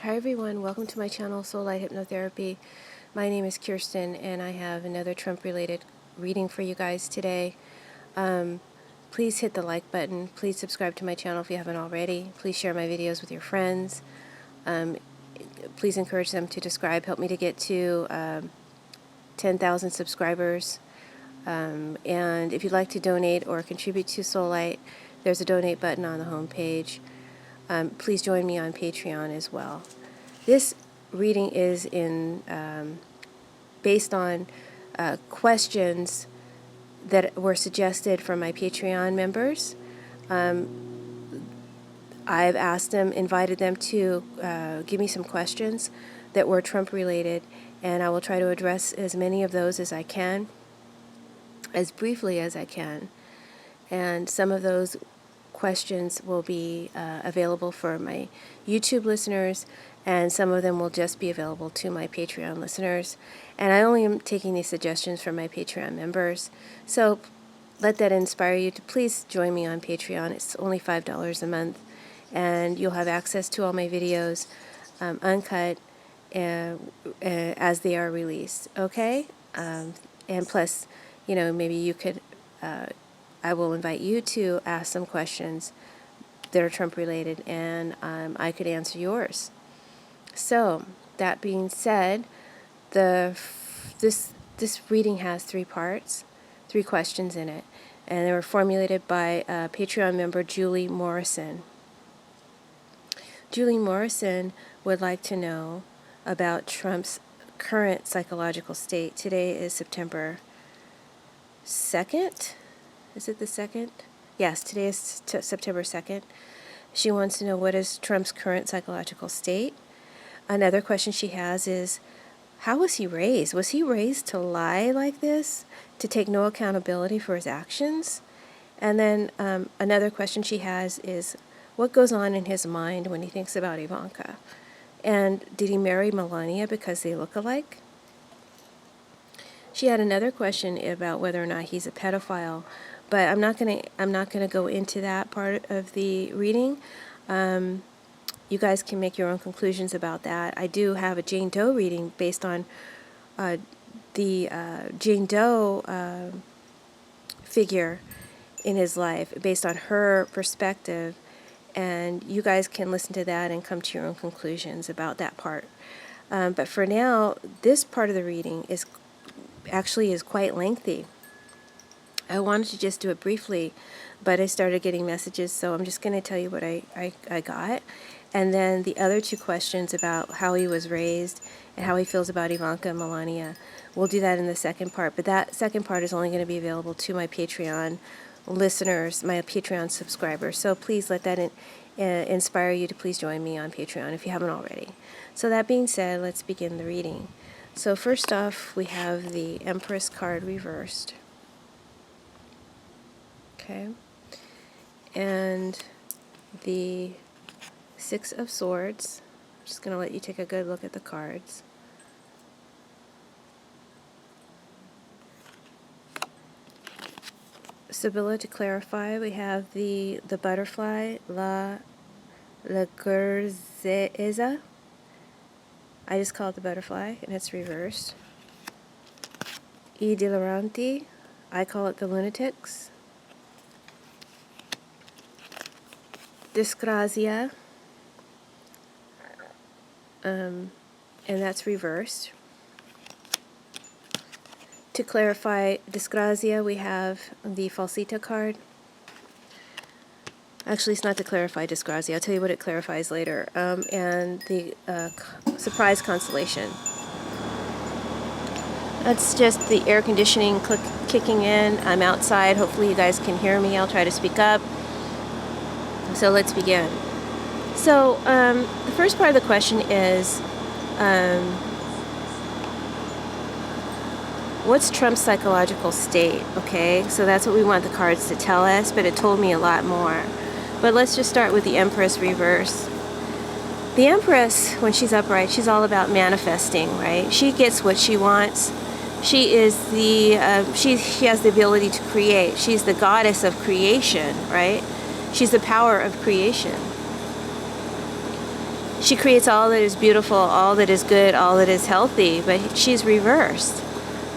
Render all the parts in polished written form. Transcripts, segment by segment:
Hi everyone, welcome to my channel, Soulight Hypnotherapy. My name is Kirsten and I have another Trump-related reading for you guys today. Please hit the like button. Please subscribe to my channel if you haven't already. Please share my videos with your friends. Please encourage them to subscribe. Help me to get to 10,000 subscribers. And if you'd like to donate or contribute to Soulight, there's a donate button on the home page. Please join me on Patreon as well. This reading is based on questions that were suggested from my Patreon members. I've asked them, invited them to give me some questions that were Trump related, and I will try to address as many of those as I can, as briefly as I can. And some of those questions will be available for my YouTube listeners, and some of them will just be available to my Patreon listeners. And I only am taking these suggestions from my Patreon members. So let that inspire you to please join me on Patreon. It's only $5 a month, and you'll have access to all my videos uncut as they are released. Okay? And plus, you know, maybe you could I will invite you to ask some questions that are Trump related, and I could answer yours. So that being said, this reading has three parts, three questions in it, and they were formulated by Patreon member Julie Morrison. Julie Morrison would like to know about Trump's current psychological state. Today is September 2nd. Is it the 2nd? Yes, today is September 2nd. She wants to know, what is Trump's current psychological state? Another question she has is, how was he raised? Was he raised to lie like this? To take no accountability for his actions? And then another question she has is, what goes on in his mind when he thinks about Ivanka? And did he marry Melania because they look alike? She had another question about whether or not he's a pedophile, but I'm not gonna go into that part of the reading. You guys can make your own conclusions about that. I do have a Jane Doe reading based on the Jane Doe figure in his life, based on her perspective, and you guys can listen to that and come to your own conclusions about that part. But for now, this part of the reading is quite lengthy. I wanted to just do it briefly, but I started getting messages, so I'm just going to tell you what I got. And then the other two questions about how he was raised and how he feels about Ivanka and Melania, we'll do that in the second part. But that second part is only going to be available to my Patreon listeners, my Patreon subscribers. So please let that inspire you to please join me on Patreon if you haven't already. So that being said, let's begin the reading. So first off, we have the Empress card reversed. Okay. And the Six of Swords. I'm just going to let you take a good look at the cards. Sibilla, to clarify, we have the butterfly, la gurzeza. I just call it the butterfly, and it's reversed. I deliranti, I call it the lunatics. Disgrazia, and that's reversed. To clarify disgrazia, we have the falsita card. Actually, it's not to clarify disgrazia. I'll tell you what it clarifies later. And the surprise constellation. That's just the air conditioning kicking in. I'm outside. Hopefully you guys can hear me. I'll try to speak up. So let's begin. So the first part of the question is, what's Trump's psychological state? Okay, so that's what we want the cards to tell us, but it told me a lot more. But let's just start with the Empress reverse. The Empress, when she's upright, she's all about manifesting, right? She gets what she wants. She is she has the ability to create. She's the goddess of creation, right? She's the power of creation. She creates all that is beautiful, all that is good, all that is healthy, but she's reversed.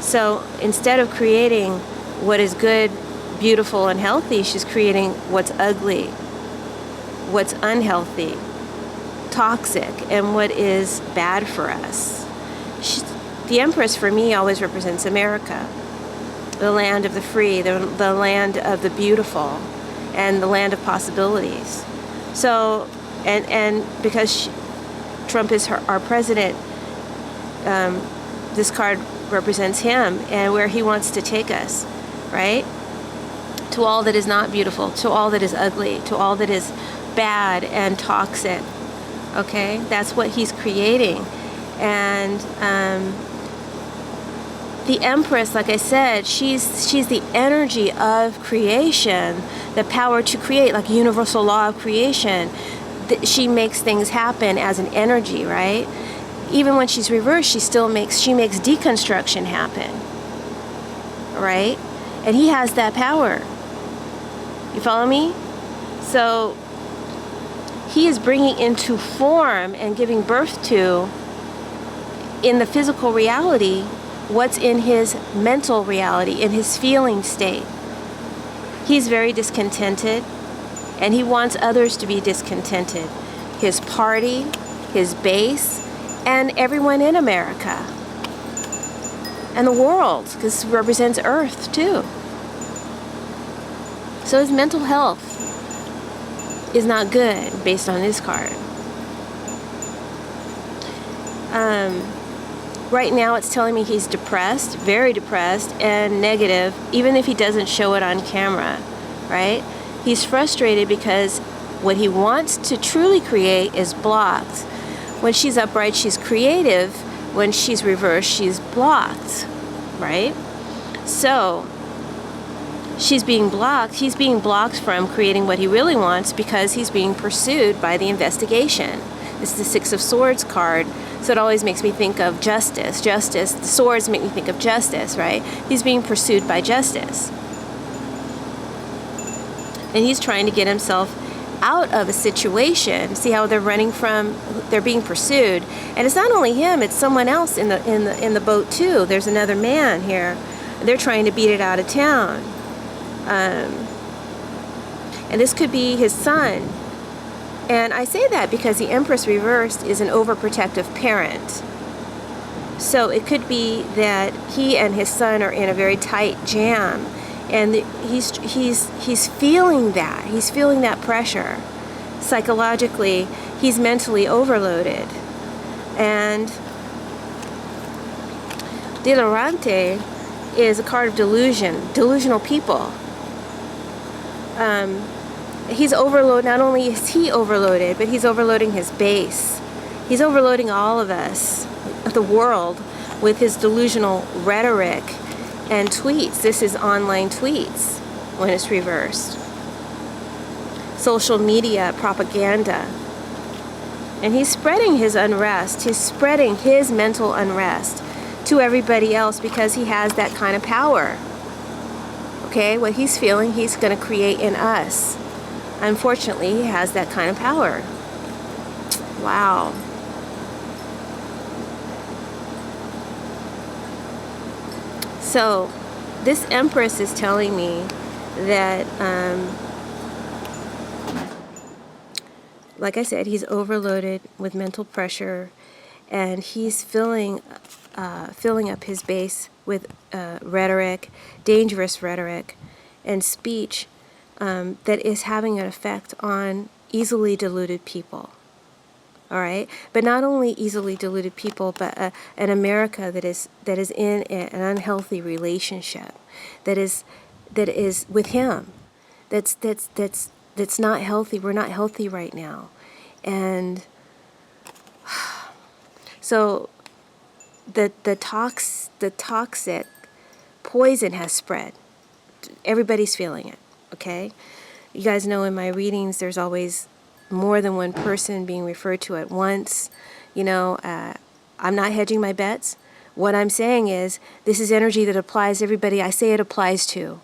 So instead of creating what is good, beautiful, and healthy, she's creating what's ugly, what's unhealthy, toxic, and what is bad for us. The Empress, for me, always represents America, the land of the free, the land of the beautiful, and the land of possibilities. So, and because Trump is our president, this card represents him and where he wants to take us, right? To all that is not beautiful, to all that is ugly, to all that is bad and toxic. Okay, that's what he's creating. And the Empress, like I said, she's the energy of creation, the power to create, like a universal law of creation. She makes things happen as an energy, right? Even when she's reversed, she makes deconstruction happen, right? And he has that power. You follow me? So he is bringing into form and giving birth to, in the physical reality, what's in his mental reality, in his feeling state. He's very discontented, and he wants others to be discontented. His party, his base, and everyone in America. And the world, because it represents Earth, too. So his mental health is not good, based on this card. Right now it's telling me he's depressed, very depressed, and negative, even if he doesn't show it on camera, right? He's frustrated because what he wants to truly create is blocked. When she's upright, she's creative. When she's reversed, she's blocked, right? So she's being blocked. He's being blocked from creating what he really wants because he's being pursued by the investigation. This is the Six of Swords card, so it always makes me think of justice. Justice, the swords make me think of justice, right? He's being pursued by justice. And he's trying to get himself out of a situation. See how they're running from, they're being pursued. And it's not only him, it's someone else in the boat too. There's another man here. They're trying to beat it out of town. And this could be his son. And I say that because the Empress reversed is an overprotective parent. So it could be that he and his son are in a very tight jam, and he's feeling that. He's feeling that pressure. Psychologically, he's mentally overloaded. And Delirante is a card of delusion, delusional people. He's overloaded. Not only is he overloaded, but he's overloading his base. He's overloading all of us, the world, with his delusional rhetoric and tweets. This is online tweets when it's reversed. Social media propaganda. And he's spreading his unrest. He's spreading his mental unrest to everybody else because he has that kind of power. Okay, what he's feeling, he's going to create in us. Unfortunately, he has that kind of power. Wow. So, this Empress is telling me that, like I said, he's overloaded with mental pressure, and he's filling up his base with rhetoric, dangerous rhetoric, and speech that is having an effect on easily deluded people. All right, but not only easily deluded people, but an America that is in an unhealthy relationship, that is with him, that's not healthy. We're not healthy right now, and so the toxic poison has spread. Everybody's feeling it. Okay, you guys know in my readings there's always more than one person being referred to at once. You know, I'm not hedging my bets. What I'm saying is this is energy that applies to everybody I say it applies to.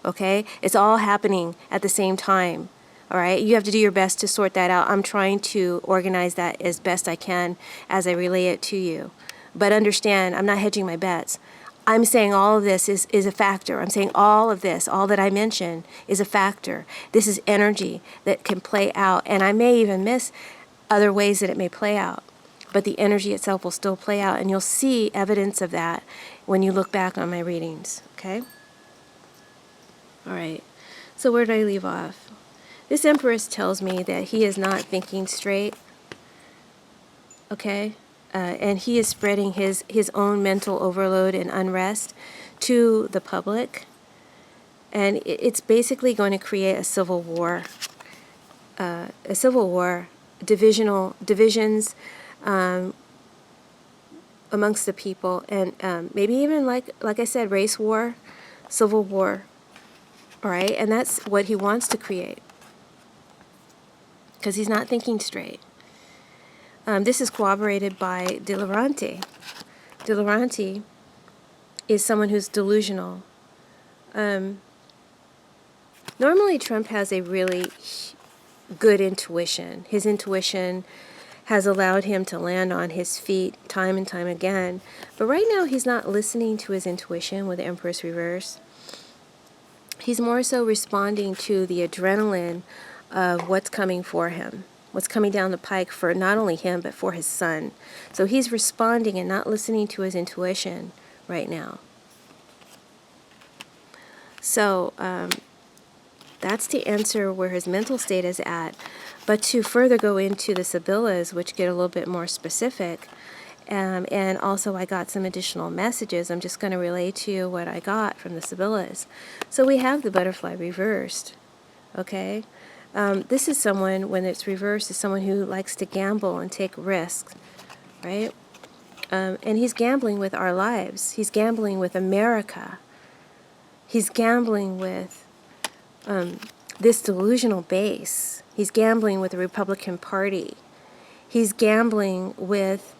Okay, it's all happening at the same time. All right, you have to do your best to sort that out. I'm trying to organize that as best I can as I relay it to you. But understand, I'm not hedging my bets. I'm saying all of this is a factor. I'm saying all of this, all that I mentioned, is a factor. This is energy that can play out. And I may even miss other ways that it may play out. But the energy itself will still play out. And you'll see evidence of that when you look back on my readings. Okay? All right. So where did I leave off? This Empress tells me that he is not thinking straight, okay? And he is spreading his own mental overload and unrest to the public. And it's basically going to create a civil war, divisions amongst the people, and maybe even, like I said, race war, civil war, all right? And that's what he wants to create, because he's not thinking straight. This is corroborated by De Laurenti. De Laurenti is someone who's delusional. Normally, Trump has a really good intuition. His intuition has allowed him to land on his feet time and time again. But right now, he's not listening to his intuition with the Empress reverse. He's more so responding to the adrenaline of what's coming for him, what's coming down the pike for not only him, but for his son. So he's responding and not listening to his intuition right now. So that's to answer where his mental state is at. But to further go into the Sibillas, which get a little bit more specific, and also I got some additional messages. I'm just going to relay to you what I got from the Sibillas. So we have the butterfly reversed, okay? This is someone, when it's reversed, is someone who likes to gamble and take risks, right? And he's gambling with our lives. He's gambling with America. He's gambling with this delusional base. He's gambling with the Republican Party. He's gambling with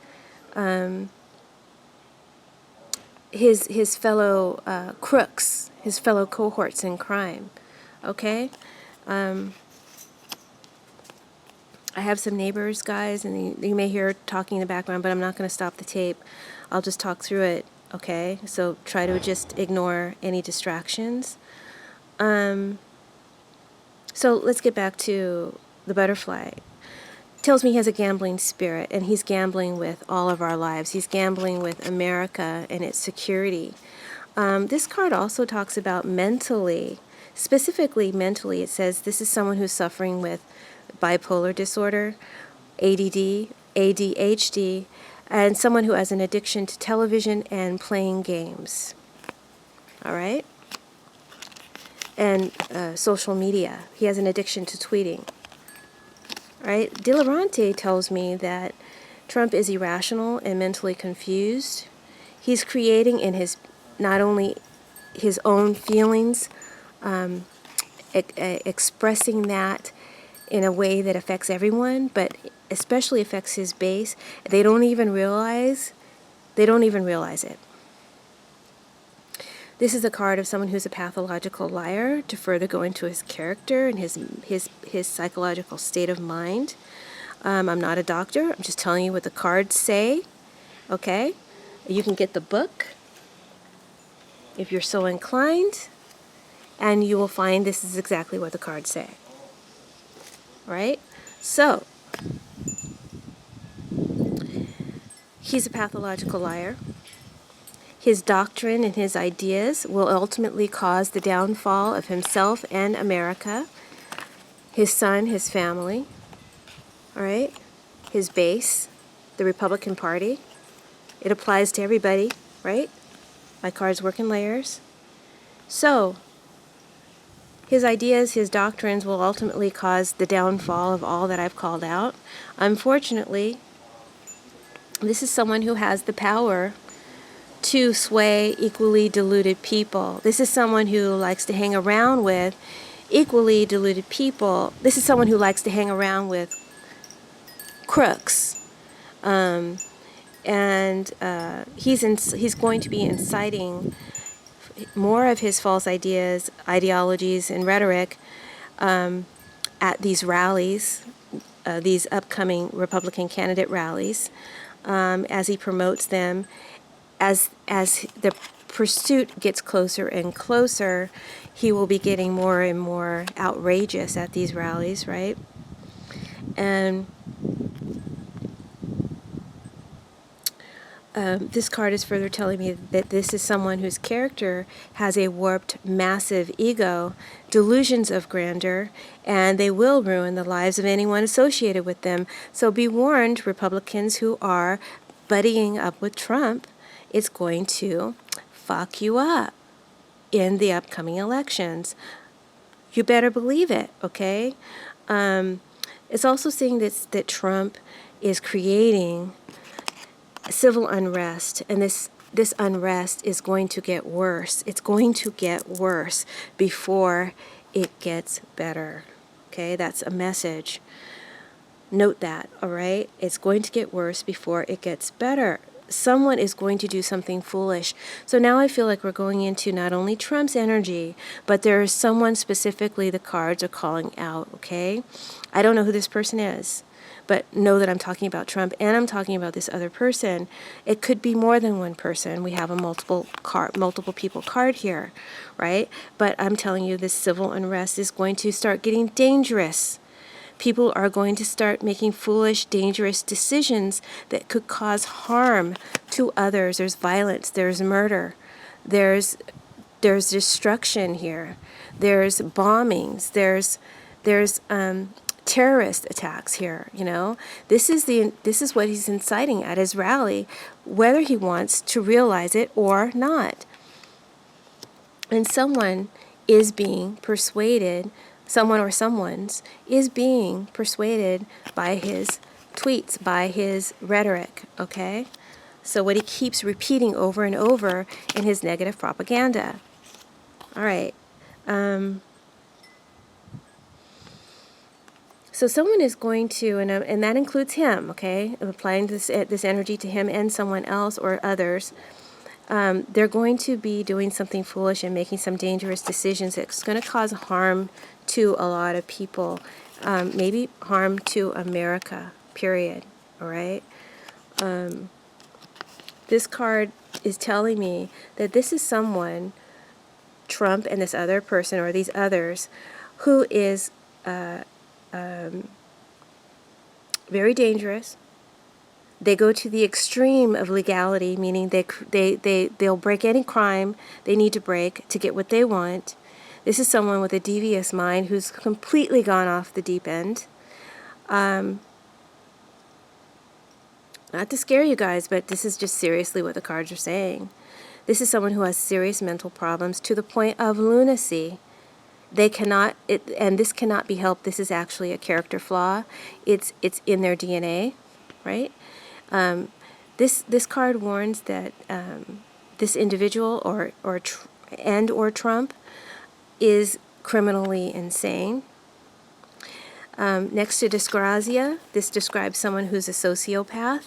his fellow crooks, his fellow cohorts in crime, okay? I have some neighbors, guys, and you may hear talking in the background, but I'm not going to stop the tape. I'll just talk through it, okay? So try to just ignore any distractions. So let's get back to the butterfly. Tells me he has a gambling spirit, and he's gambling with all of our lives. He's gambling with America and its security. This card also talks about mentally, specifically mentally. It says this is someone who's suffering with bipolar disorder, ADD, ADHD, and someone who has an addiction to television and playing games. All right? And social media. He has an addiction to tweeting. All right? De Laurenti tells me that Trump is irrational and mentally confused. He's creating in his, not only his own feelings, expressing that in a way that affects everyone, but especially affects his base. They don't even realize it. This is a card of someone who's a pathological liar, to further go into his character and his psychological state of mind. I'm not a doctor. I'm just telling you what the cards say, okay? You can get the book if you're so inclined, and you will find this is exactly what the cards say. Right? So, he's a pathological liar. His doctrine and his ideas will ultimately cause the downfall of himself and America, his son, his family, all right? His base, the Republican Party. It applies to everybody, right? My cards work in layers. So, his ideas, his doctrines will ultimately cause the downfall of all that I've called out. Unfortunately, this is someone who has the power to sway equally deluded people. This is someone who likes to hang around with equally deluded people. This is someone who likes to hang around with crooks. He's going to be inciting more of his false ideas, ideologies, and rhetoric at these rallies, these upcoming Republican candidate rallies, as he promotes them, as the pursuit gets closer and closer, he will be getting more and more outrageous at these rallies, right? And this card is further telling me that this is someone whose character has a warped, massive ego, delusions of grandeur, and they will ruin the lives of anyone associated with them. So be warned, Republicans who are buddying up with Trump, it's going to fuck you up in the upcoming elections. You better believe it, okay? It's also saying that Trump is creating civil unrest, and this unrest is going to get worse. It's going to get worse before it gets better. Okay, that's a message. Note that, all right? It's going to get worse before it gets better. Someone is going to do something foolish. So now I feel like we're going into not only Trump's energy, but there is someone specifically the cards are calling out, okay? I don't know who this person is, but know that I'm talking about Trump and I'm talking about this other person. It could be more than one person. We have a multiple people card here, right? But I'm telling you, this civil unrest is going to start getting dangerous. People are going to start making foolish, dangerous decisions that could cause harm to others. There's violence, there's murder, there's destruction here, there's bombings, there's terrorist attacks here, you know. This is what he's inciting at his rally, whether he wants to realize it or not. And someone is being persuaded, someone or someone's is being persuaded by his tweets, by his rhetoric, okay? So what he keeps repeating over and over in his negative propaganda. All right. So someone is going to, and that includes him, okay? I'm applying this energy to him and someone else or others. They're going to be doing something foolish and making some dangerous decisions that's going to cause harm to a lot of people, maybe harm to America, period, all right? This card is telling me that this is someone, Trump and this other person or these others, who is very dangerous. They go to the extreme of legality, meaning they'll break any crime they need to break to get what they want. This is someone with a devious mind who's completely gone off the deep end. Not to scare you guys, but this is just seriously what the cards are saying. This is someone who has serious mental problems to the point of lunacy. They cannot, and this cannot be helped. This is actually a character flaw. It's in their DNA, right? This card warns that this individual or Trump is criminally insane. Next to dysgrazia, this describes someone who's a sociopath,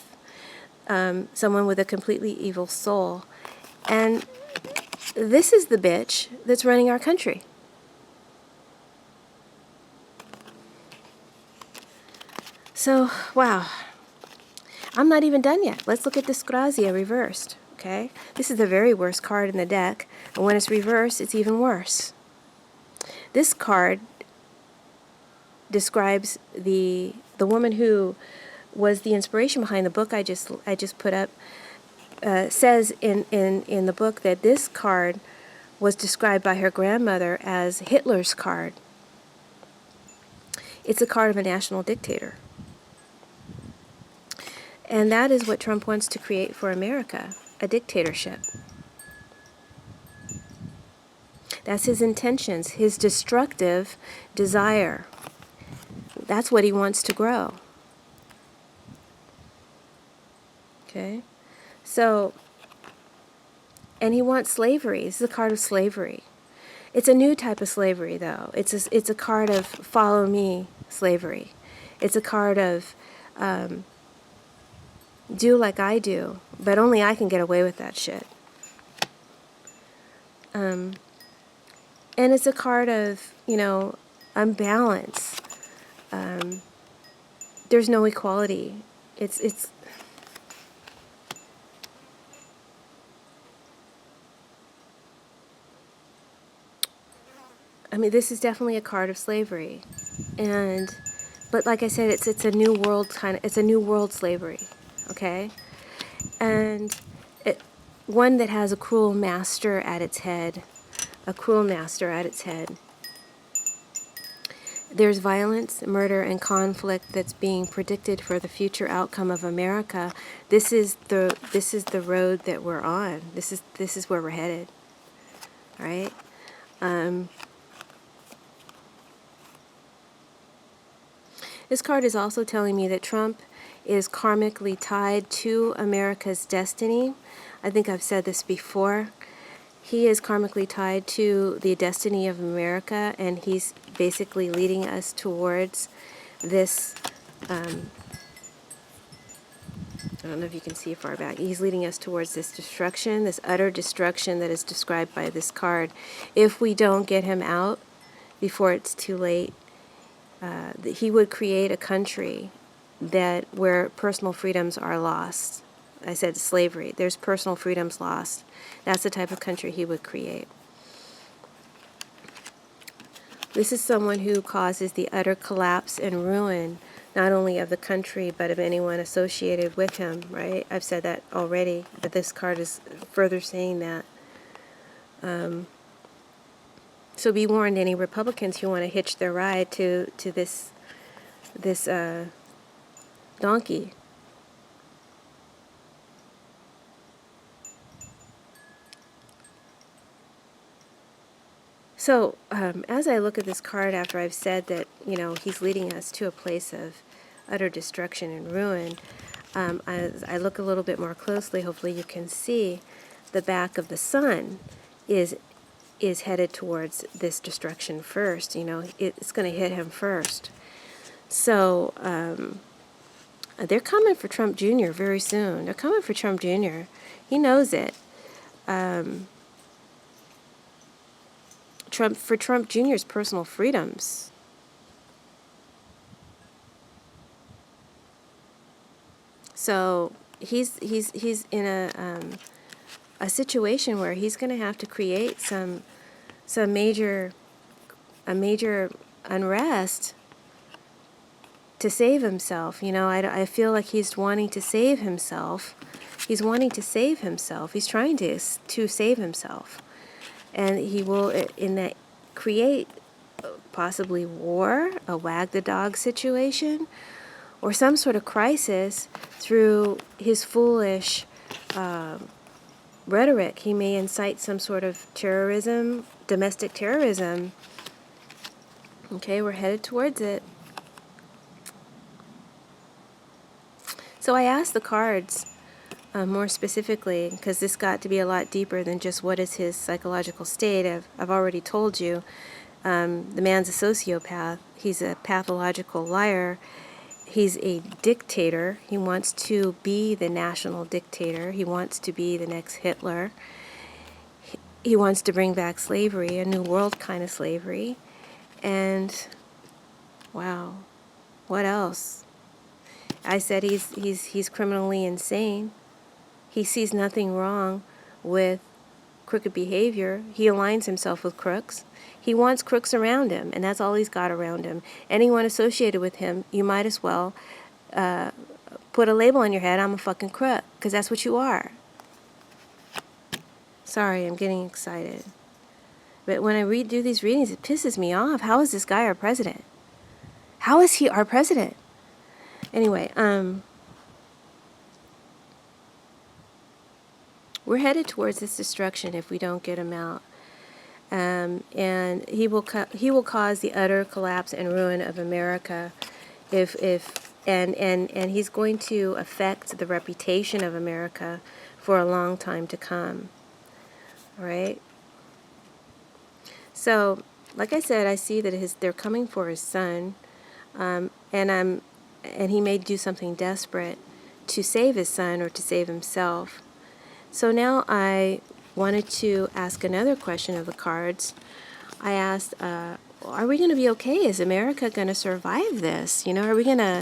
someone with a completely evil soul. And this is the bitch that's running our country. So, wow. I'm not even done yet. Let's look at dysgrazia reversed, okay? This is the very worst card in the deck, and when it's reversed, it's even worse. This card describes the woman who was the inspiration behind the book I just put up. Says in the book that this card was described by her grandmother as Hitler's card. It's a card of a national dictator. And that is what Trump wants to create for America, a dictatorship. That's his intentions, his destructive desire. That's what he wants to grow. Okay? So, and he wants slavery. This is a card of slavery. It's a new type of slavery, though. It's a card of follow me slavery. It's a card of do like I do, but only I can get away with that shit. And it's a card of, unbalance. there's no equality. It's I mean, this is definitely a card of slavery, but like I said, it's a new world it's a new world slavery, okay, and one that has a cruel master at its head, a cruel master at its head. There's violence, murder, and conflict that's being predicted for the future outcome of America. This is the road that we're on. This is where we're headed. All right. This card is also telling me that Trump is karmically tied to America's destiny. I think I've said this before. He is karmically tied to the destiny of America, and he's basically leading us towards this, I don't know if you can see it far back. He's leading us towards this destruction, this utter destruction that is described by this card. If we don't get him out before it's too late, he would create a country where personal freedoms are lost. I said slavery. There's personal freedoms lost. That's the type of country he would create. This is someone who causes the utter collapse and ruin, not only of the country, but of anyone associated with him, right? I've said that already, but this card is further saying that. So be warned, any Republicans who want to hitch their ride to this donkey. So as I look at this card after I've said that, he's leading us to a place of utter destruction and ruin, as I look a little bit more closely, hopefully you can see the back of the sun is headed towards this destruction first. It's going to hit him first. So they're coming for Trump Jr. very soon. They're coming for Trump Jr. He knows it. Trump Jr.'s personal freedoms. So he's in a situation where he's going to have to create some major unrest to save himself. I feel like he's wanting to save himself. He's wanting to save himself. He's trying to save himself. And he will, in that, create possibly war, a wag the dog situation, or some sort of crisis through his foolish rhetoric. He may incite some sort of terrorism, domestic terrorism. Okay, we're headed towards it. So I asked the cards more specifically, because this got to be a lot deeper than just what is his psychological state. I've already told you, the man's a sociopath. He's a pathological liar. He's a dictator. He wants to be the national dictator. He wants to be the next Hitler. He wants to bring back slavery, a new world kind of slavery. And wow, what else? I said he's criminally insane. He sees nothing wrong with crooked behavior. He aligns himself with crooks. He wants crooks around him, and that's all he's got around him. Anyone associated with him, you might as well put a label on your head, I'm a fucking crook, because that's what you are. Sorry, I'm getting excited. But when I do these readings, it pisses me off. How is this guy our president? How is he our president? Anyway, we're headed towards this destruction if we don't get him out. And he will cause the utter collapse and ruin of America and he's going to affect the reputation of America for a long time to come. All right? So, like I said, I see that they're coming for his son, and he may do something desperate to save his son or to save himself. So now I wanted to ask another question of the cards. I asked, are we going to be okay? Is America going to survive this? You know,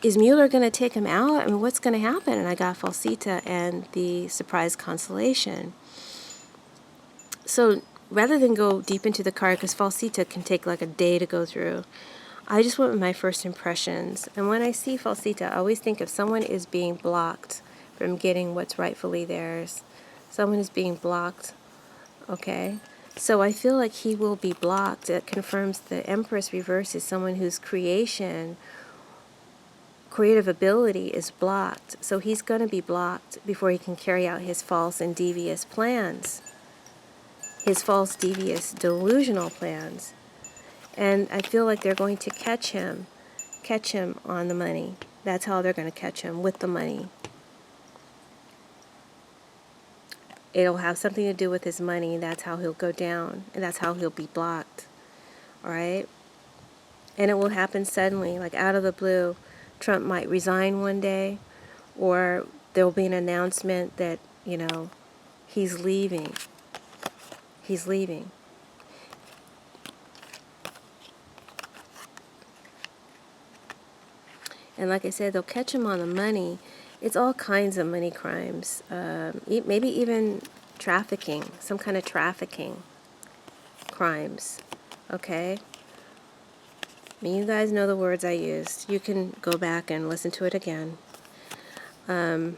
is Mueller going to take him out? I mean, what's going to happen? And I got Falsita and the surprise consolation. So rather than go deep into the card, because Falsita can take like a day to go through, I just went with my first impressions. And when I see Falsita, I always think if someone is being blocked from getting what's rightfully theirs, someone is being blocked, okay? So I feel like he will be blocked. It confirms the Empress reverse is someone whose creative ability is blocked. So he's going to be blocked before he can carry out his false and devious plans. His false, devious, delusional plans. And I feel like they're going to catch him on the money. That's how they're going to catch him, with the money. It'll have something to do with his money. That's how he'll go down, and that's how he'll be blocked. All right? And it will happen suddenly, like out of the blue. Trump might resign one day, or there'll be an announcement that, you know, he's leaving. He's leaving. And like I said, they'll catch him on the money. It's all kinds of money crimes. Maybe even trafficking, some kind of trafficking crimes. Okay? I mean, you guys know the words I used. You can go back and listen to it again. And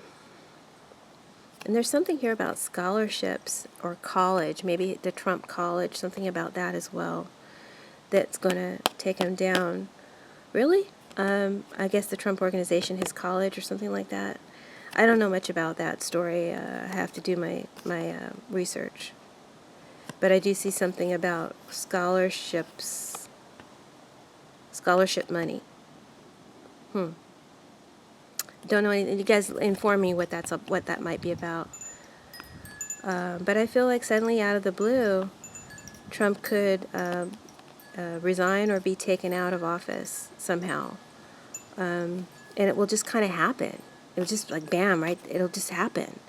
there's something here about scholarships or college, maybe the Trump college, something about that as well, that's going to take him down. Really? I guess the Trump organization, his college or something like that. I don't know much about that story. I have to do my research. But I do see something about scholarship money. Don't know anything. You guys inform me what that might be about. But I feel like suddenly out of the blue, Trump could resign or be taken out of office somehow. And it will just kind of happen. It'll just like bam, right? It'll just happen.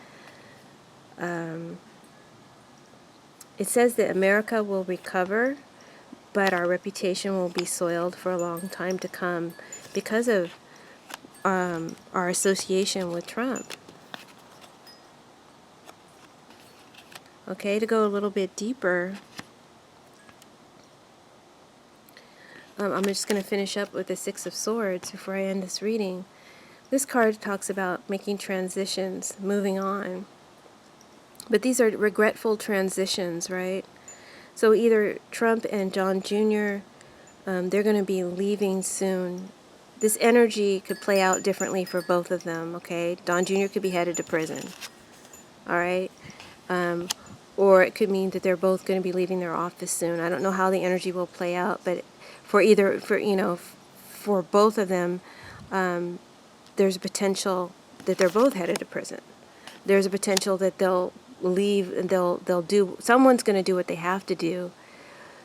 It says that America will recover, but our reputation will be soiled for a long time to come because of our association with Trump. Okay, to go a little bit deeper, I'm just going to finish up with the Six of Swords before I end this reading. This card talks about making transitions, moving on. But these are regretful transitions, right? So either Trump and John Jr., they're going to be leaving soon. This energy could play out differently for both of them, okay? Don Jr. could be headed to prison, all right? Or it could mean that they're both going to be leaving their office soon. I don't know how the energy will play out, but for both of them, there's a potential that they're both headed to prison. There's a potential that they'll leave and someone's going to do what they have to do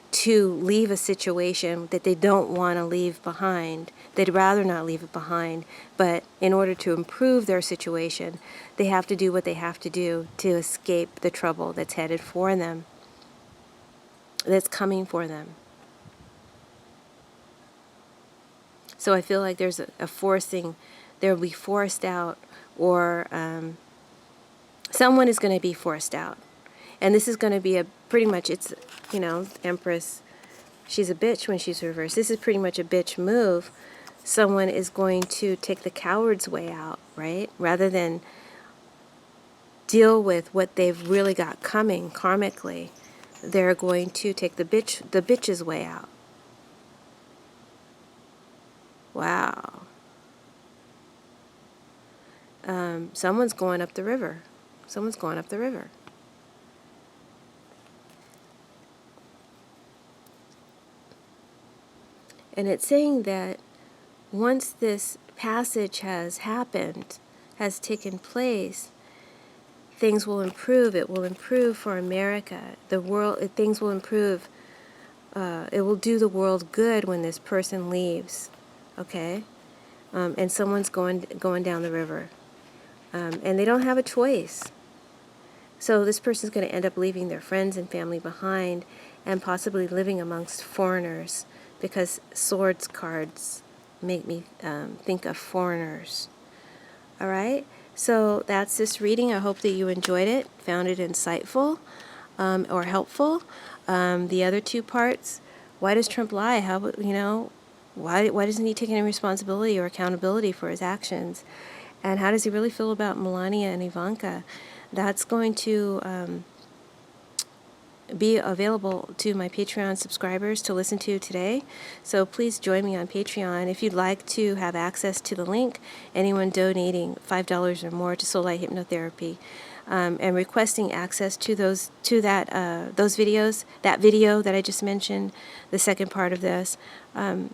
to leave a situation that they don't want to leave behind. They'd rather not leave it behind, but in order to improve their situation, they have to do what they have to do to escape the trouble that's headed for them, that's coming for them. So I feel like there's a forcing, there will be forced out, or someone is going to be forced out. And this is going to be pretty much, it's, Empress, she's a bitch when she's reversed. This is pretty much a bitch move. Someone is going to take the coward's way out, right? Rather than deal with what they've really got coming karmically, they're going to take the bitch's way out. Wow. Someone's going up the river. Someone's going up the river. And it's saying that once this passage has happened, has taken place, things will improve. It will improve for America. The world, things will improve. It will do the world good when this person leaves, okay? And someone's going down the river. And they don't have a choice. So this person's going to end up leaving their friends and family behind and possibly living amongst foreigners, because swords cards make me think of foreigners. All right, so that's this reading. I hope that you enjoyed it, found it insightful or helpful. The other two parts, why does Trump lie? How, why doesn't he take any responsibility or accountability for his actions? And how does he really feel about Melania and Ivanka? That's going to be available to my Patreon subscribers to listen to today. So please join me on Patreon. If you'd like to have access to the link, anyone donating $5 or more to Soulight Hypnotherapy, and requesting access to those videos, that video that I just mentioned, the second part of this, I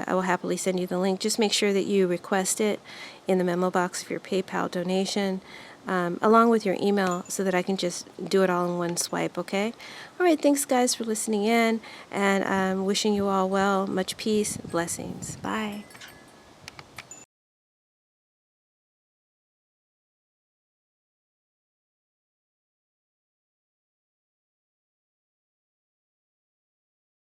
will happily send you the link. Just make sure that you request it in the memo box of your PayPal donation, along with your email, so that I can just do it all in one swipe, okay? All right, thanks guys for listening in, and I'm wishing you all well. Much peace, blessings. Bye.